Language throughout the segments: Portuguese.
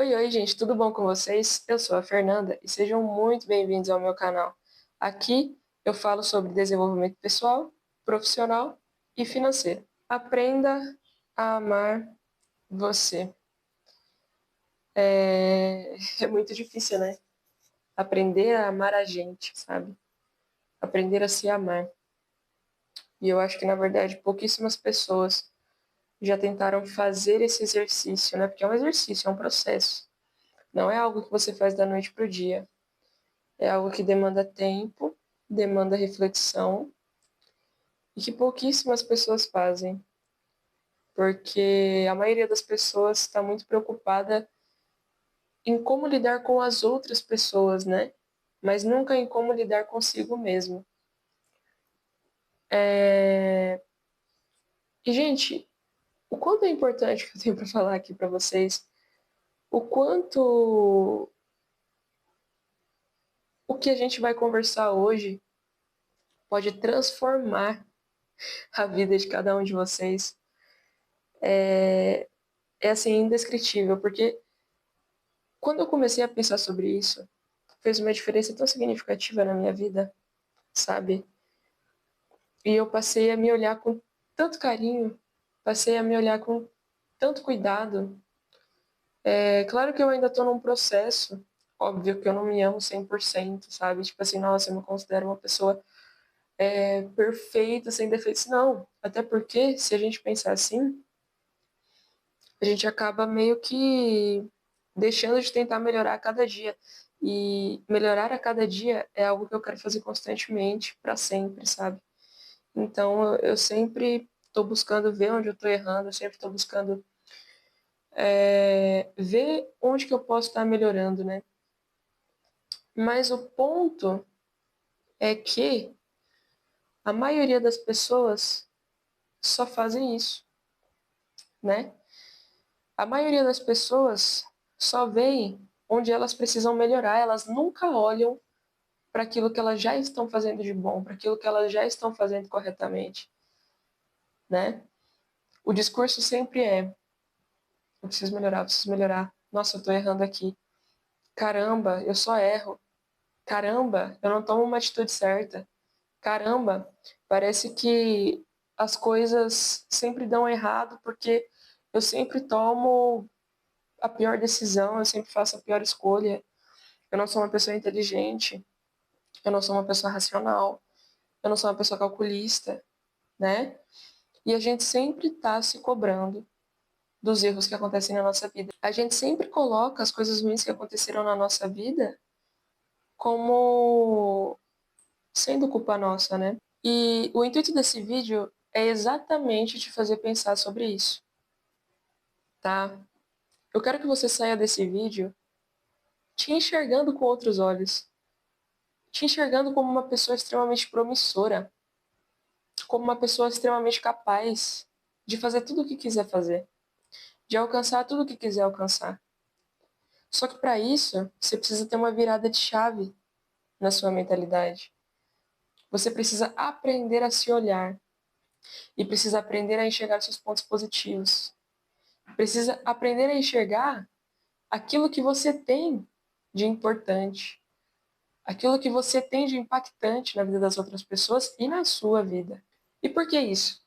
Oi, oi, gente, tudo bom com vocês? Eu sou a Fernanda e sejam muito bem-vindos ao meu canal. Aqui eu falo sobre desenvolvimento pessoal, profissional e financeiro. Aprenda a amar você. É muito difícil, né? Aprender a amar a gente, sabe? Aprender a se amar. E eu acho que, na verdade, pouquíssimas pessoas já tentaram fazer esse exercício, né? Porque é um exercício, é um processo. Não é algo que você faz da noite para o dia. É algo que demanda tempo, demanda reflexão e que pouquíssimas pessoas fazem, porque a maioria das pessoas está muito preocupada em como lidar com as outras pessoas, né? Mas nunca em como lidar consigo mesmo. E, gente, o quanto é importante que eu tenho para falar aqui para vocês, o quanto o que a gente vai conversar hoje pode transformar a vida de cada um de vocês. É assim, indescritível, porque quando eu comecei a pensar sobre isso, fez uma diferença tão significativa na minha vida, sabe? E eu passei a me olhar com tanto carinho, passei a me olhar com tanto cuidado. É claro que eu ainda tô num processo, óbvio que eu não me amo 100%, sabe? Tipo assim, nossa, eu me considero uma pessoa perfeita, sem defeitos. Não, até porque, se a gente pensar assim, a gente acaba meio que deixando de tentar melhorar a cada dia. E melhorar a cada dia é algo que eu quero fazer constantemente, para sempre, sabe? Então eu sempre estou buscando ver onde eu estou errando, eu sempre estou buscando ver onde que eu posso estar melhorando, né? Mas o ponto é que a maioria das pessoas só fazem isso, né? A maioria das pessoas só veem onde elas precisam melhorar, elas nunca olham para aquilo que elas já estão fazendo de bom, para aquilo que elas já estão fazendo corretamente, né? O discurso sempre é: eu preciso melhorar, eu preciso melhorar. Nossa, eu tô errando aqui. Caramba, eu só erro. Caramba, eu não tomo uma atitude certa. Caramba, parece que as coisas sempre dão errado porque eu sempre tomo a pior decisão, eu sempre faço a pior escolha. Eu não sou uma pessoa inteligente, eu não sou uma pessoa racional, eu não sou uma pessoa calculista, né? E a gente sempre está se cobrando dos erros que acontecem na nossa vida. A gente sempre coloca as coisas ruins que aconteceram na nossa vida como sendo culpa nossa, né? E o intuito desse vídeo é exatamente te fazer pensar sobre isso, tá? Eu quero que você saia desse vídeo te enxergando com outros olhos, te enxergando como uma pessoa extremamente promissora, como uma pessoa extremamente capaz de fazer tudo o que quiser fazer, de alcançar tudo o que quiser alcançar. Só que para isso, você precisa ter uma virada de chave na sua mentalidade. Você precisa aprender a se olhar e precisa aprender a enxergar seus pontos positivos. Precisa aprender a enxergar aquilo que você tem de importante, aquilo que você tem de impactante na vida das outras pessoas e na sua vida. E por que isso?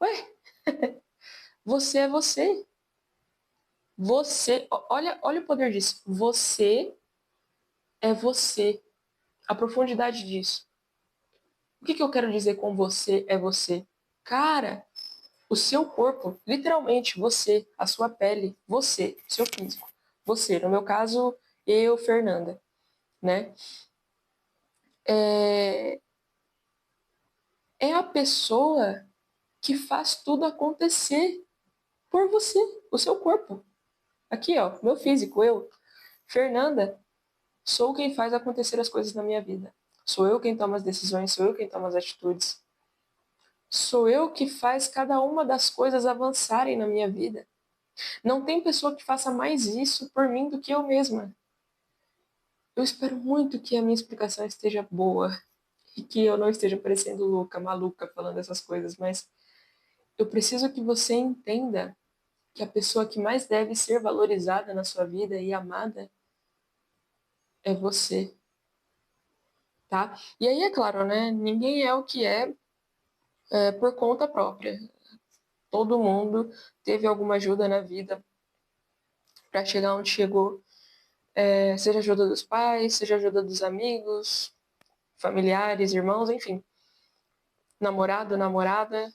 Ué, você é você. Olha o poder disso. Você é você. A profundidade disso. O que eu quero dizer com você é você? Cara, o seu corpo, literalmente você, a sua pele, você, seu físico. Você, no meu caso, eu, Fernanda, né? É a pessoa que faz tudo acontecer por você, o seu corpo. Aqui, ó, meu físico, eu, Fernanda, sou quem faz acontecer as coisas na minha vida. Sou eu quem toma as decisões, sou eu quem toma as atitudes. Sou eu que faz cada uma das coisas avançarem na minha vida. Não tem pessoa que faça mais isso por mim do que eu mesma. Eu espero muito que a minha explicação esteja boa e que eu não esteja parecendo louca, maluca falando essas coisas, mas eu preciso que você entenda que a pessoa que mais deve ser valorizada na sua vida e amada é você, tá? E aí, é claro, né? Ninguém é o que é por conta própria. Todo mundo teve alguma ajuda na vida para chegar onde chegou, seja ajuda dos pais, seja ajuda dos amigos, familiares, irmãos, enfim, namorado, namorada,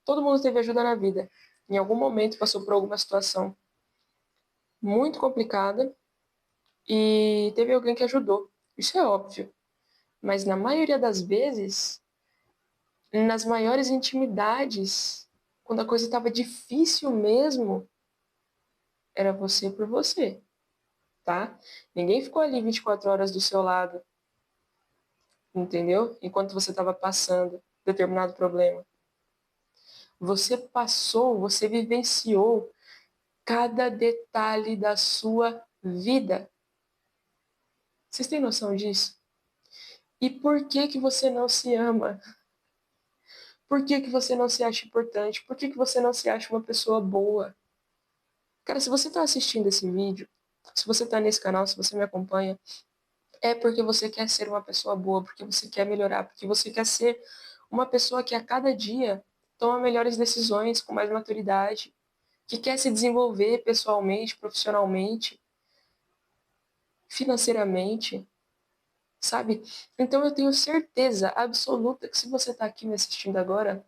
todo mundo teve ajuda na vida. Em algum momento passou por alguma situação muito complicada e teve alguém que ajudou. Isso é óbvio. Mas na maioria das vezes, nas maiores intimidades, quando a coisa estava difícil mesmo, era você por você, tá? Ninguém ficou ali 24 horas do seu lado, entendeu? Enquanto você estava passando determinado problema. Você passou, você vivenciou cada detalhe da sua vida. Vocês têm noção disso? E por que que você não se ama? Por que que você não se acha importante? Por que que você não se acha uma pessoa boa? Cara, se você está assistindo esse vídeo, se você está nesse canal, se você me acompanha, é porque você quer ser uma pessoa boa, porque você quer melhorar, porque você quer ser uma pessoa que a cada dia toma melhores decisões, com mais maturidade, que quer se desenvolver pessoalmente, profissionalmente, financeiramente, sabe? Então eu tenho certeza absoluta que se você está aqui me assistindo agora,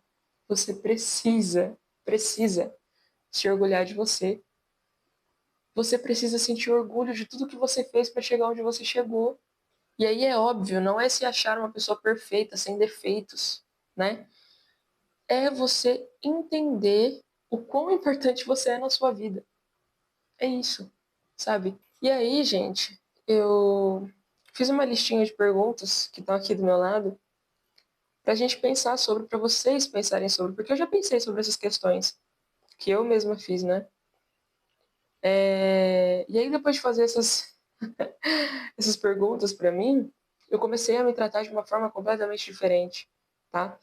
você precisa se orgulhar de você. Você precisa sentir orgulho de tudo que você fez para chegar onde você chegou. E aí é óbvio, não é se achar uma pessoa perfeita, sem defeitos, né? É você entender o quão importante você é na sua vida. É isso, sabe? E aí, gente, eu fiz uma listinha de perguntas que estão aqui do meu lado pra gente pensar sobre, pra vocês pensarem sobre, porque eu já pensei sobre essas questões que eu mesma fiz, né? E aí, depois de fazer essas perguntas pra mim, eu comecei a me tratar de uma forma completamente diferente, tá?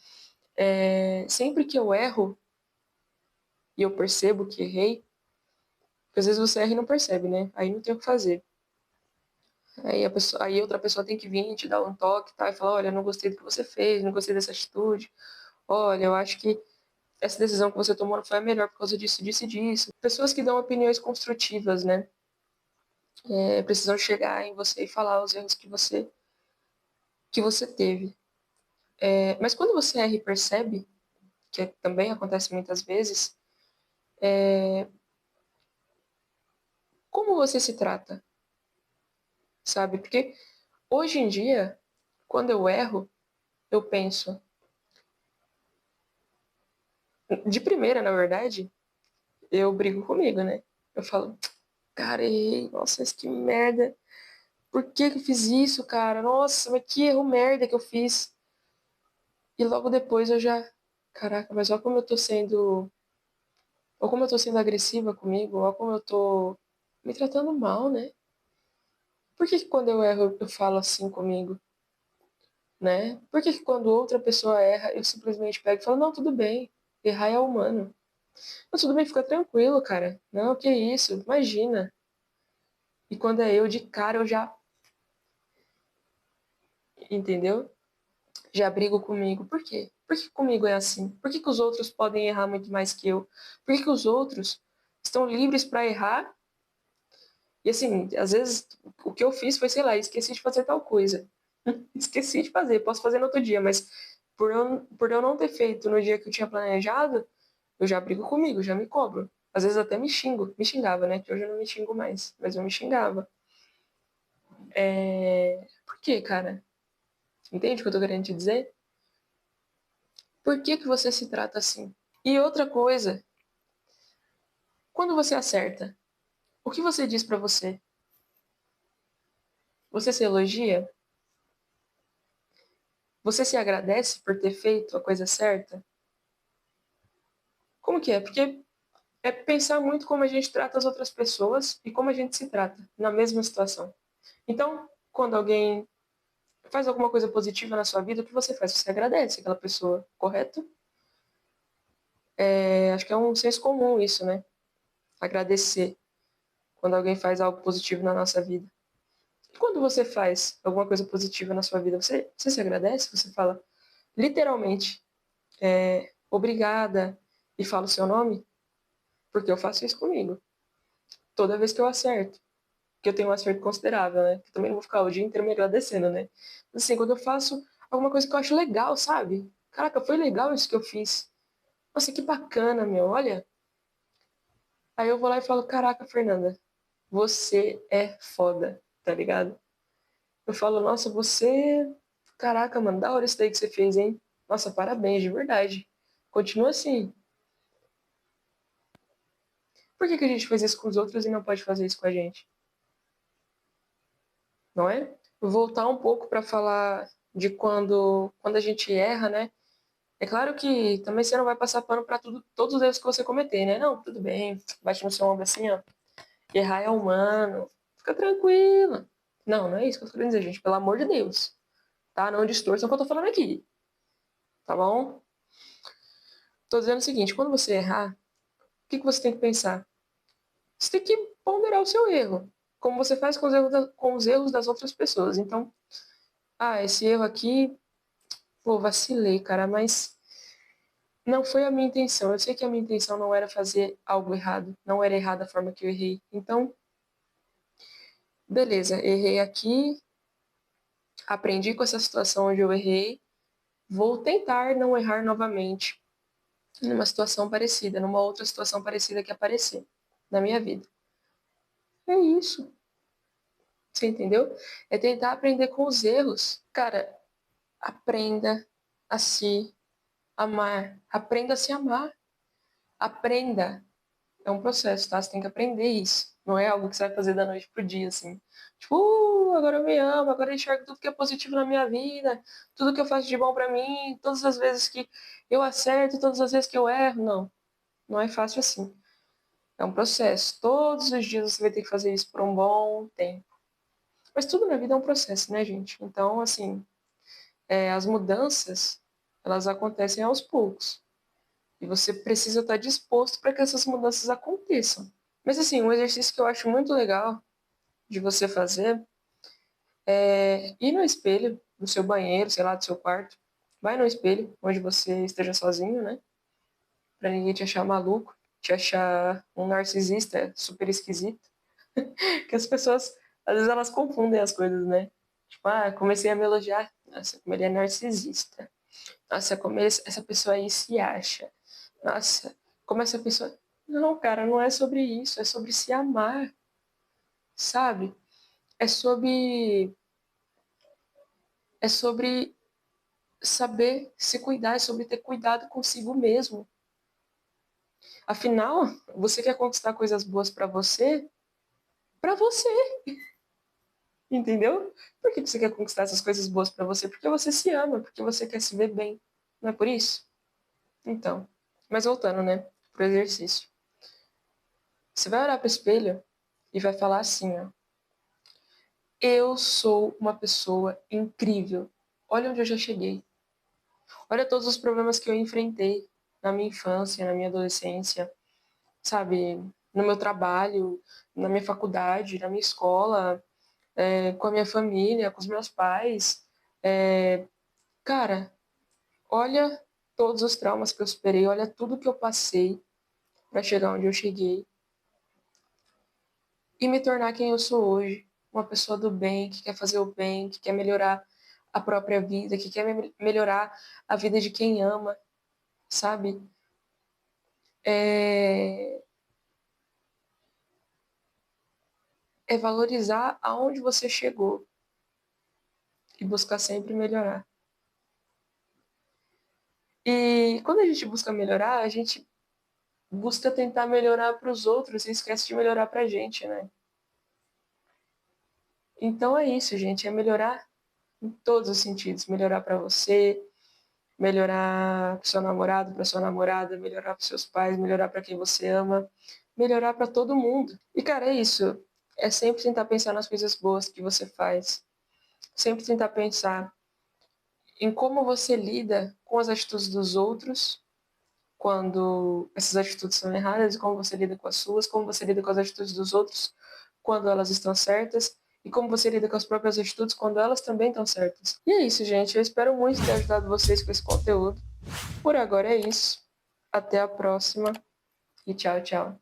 Sempre que eu erro e eu percebo que errei, porque às vezes você erra e não percebe, né? Aí não tem o que fazer. Aí outra pessoa tem que vir e te dar um toque, tá? E falar, olha, não gostei do que você fez, não gostei dessa atitude. Olha, eu acho que essa decisão que você tomou não foi a melhor por causa disso, disso e disso. Pessoas que dão opiniões construtivas, né? Precisam chegar em você e falar os erros que você teve. Mas quando você erra e percebe, que também acontece muitas vezes, como você se trata, sabe? Porque hoje em dia, quando eu erro, eu penso, de primeira, na verdade, eu brigo comigo, né? Eu falo, cara, errei, nossa, mas que merda. Por que que eu fiz isso, cara? Nossa, mas que erro merda que eu fiz. E logo depois eu já, caraca, mas olha como eu tô sendo, ou como eu tô sendo agressiva comigo, ou como eu tô me tratando mal, né? Por que que quando eu erro eu falo assim comigo, né? Por que que quando outra pessoa erra eu simplesmente pego e falo, não, tudo bem, errar é humano. Não, tudo bem, fica tranquilo, cara. Não, que isso, imagina. E quando é eu de cara eu já, entendeu? Já brigo comigo. Por quê? Por que comigo é assim? Por que que os outros podem errar muito mais que eu? Por que que os outros estão livres para errar? E assim, às vezes o que eu fiz foi, sei lá, esqueci de fazer tal coisa. Esqueci de fazer, posso fazer no outro dia, mas por eu não ter feito no dia que eu tinha planejado, eu já brigo comigo, já me cobro. Às vezes até me xingava, né? Que hoje eu não me xingo mais, mas eu me xingava. Por quê, cara? Entende o que eu tô querendo te dizer? Por que que você se trata assim? E outra coisa, quando você acerta, o que você diz pra você? Você se elogia? Você se agradece por ter feito a coisa certa? Como que é? Porque é pensar muito como a gente trata as outras pessoas e como a gente se trata na mesma situação. Então, quando alguém faz alguma coisa positiva na sua vida, o que você faz? Você agradece aquela pessoa, correto? Acho que é um senso comum isso, né? Agradecer quando alguém faz algo positivo na nossa vida. E quando você faz alguma coisa positiva na sua vida, você se agradece? Você fala literalmente, obrigada, e fala o seu nome? Porque eu faço isso comigo. Toda vez que eu acerto. Que eu tenho um acerto considerável, né? Eu também não vou ficar o dia inteiro me agradecendo, né? Mas, assim, quando eu faço alguma coisa que eu acho legal, sabe? Caraca, foi legal isso que eu fiz. Nossa, que bacana, meu, olha. Aí eu vou lá e falo, caraca, Fernanda, você é foda, tá ligado? Eu falo, nossa, você... Caraca, mano, da hora isso daí que você fez, hein? Nossa, parabéns, de verdade. Continua assim. Por que que a gente faz isso com os outros e não pode fazer isso com a gente? Não é? Vou voltar um pouco para falar de quando a gente erra, né? É claro que também você não vai passar pano para tudo, todos os erros que você cometer, né? Não, tudo bem, bate no seu ombro assim, ó. Errar é humano, fica tranquila. Não, não é isso que eu tô querendo dizer, gente, pelo amor de Deus, tá? Não distorçam o que eu tô falando aqui, tá bom? Tô dizendo o seguinte, quando você errar, o que que você tem que pensar? Você tem que ponderar o seu erro, como você faz com com os erros das outras pessoas. Então, esse erro aqui, pô, vacilei, cara, mas não foi a minha intenção. Eu sei que a minha intenção não era fazer algo errado, não era errada a forma que eu errei. Então, beleza, errei aqui, aprendi com essa situação onde eu errei, vou tentar não errar novamente numa situação parecida, numa outra situação parecida que aparecer na minha vida. É isso, você entendeu? É tentar aprender com os erros. Cara, aprenda a se amar, aprenda a se amar, aprenda. É um processo, tá? Você tem que aprender isso. Não é algo que você vai fazer da noite pro dia, assim. Tipo, agora eu me amo, agora eu enxergo tudo que é positivo na minha vida, tudo que eu faço de bom pra mim, todas as vezes que eu acerto, todas as vezes que eu erro. Não, não é fácil assim. É um processo. Todos os dias você vai ter que fazer isso por um bom tempo. Mas tudo na vida é um processo, né, gente? Então, assim, as mudanças, elas acontecem aos poucos. E você precisa estar disposto para que essas mudanças aconteçam. Mas assim, um exercício que eu acho muito legal de você fazer é ir no espelho, no seu banheiro, sei lá, do seu quarto. Vai no espelho, onde você esteja sozinho, né? Pra ninguém te achar maluco, te achar um narcisista super esquisito. Que as pessoas, às vezes, elas confundem as coisas, né? Tipo, comecei a me elogiar. Nossa, como ele é narcisista. Nossa, como essa pessoa aí se acha. Nossa, como essa pessoa. Não, cara, não é sobre isso. É sobre se amar, sabe? É sobre é sobre saber se cuidar, é sobre ter cuidado consigo mesmo. Afinal, você quer conquistar coisas boas para você, entendeu? Por que você quer conquistar essas coisas boas para você? Porque você se ama, porque você quer se ver bem. Não é por isso? Então, mas voltando, né, pro exercício. Você vai olhar pro espelho e vai falar assim, ó: eu sou uma pessoa incrível. Olha onde eu já cheguei. Olha todos os problemas que eu enfrentei na minha infância, na minha adolescência, sabe? No meu trabalho, na minha faculdade, na minha escola, com a minha família, com os meus pais. Cara, olha todos os traumas que eu superei, olha tudo que eu passei para chegar onde eu cheguei e me tornar quem eu sou hoje. Uma pessoa do bem, que quer fazer o bem, que quer melhorar a própria vida, que quer melhorar a vida de quem ama, sabe? É, é valorizar aonde você chegou e buscar sempre melhorar. E quando a gente busca melhorar, a gente busca tentar melhorar para os outros e esquece de melhorar para a gente, né? Então é isso, gente, é melhorar em todos os sentidos, melhorar para você, melhorar para seu namorado, para sua namorada, melhorar para seus pais, melhorar para quem você ama, melhorar para todo mundo. E cara, é isso. É sempre tentar pensar nas coisas boas que você faz, sempre tentar pensar em como você lida com as atitudes dos outros, quando essas atitudes são erradas e como você lida com as suas, como você lida com as atitudes dos outros quando elas estão certas e como você lida com as próprias atitudes quando elas também estão certas. E é isso, gente. Eu espero muito ter ajudado vocês com esse conteúdo. Por agora é isso. Até a próxima e tchau, tchau.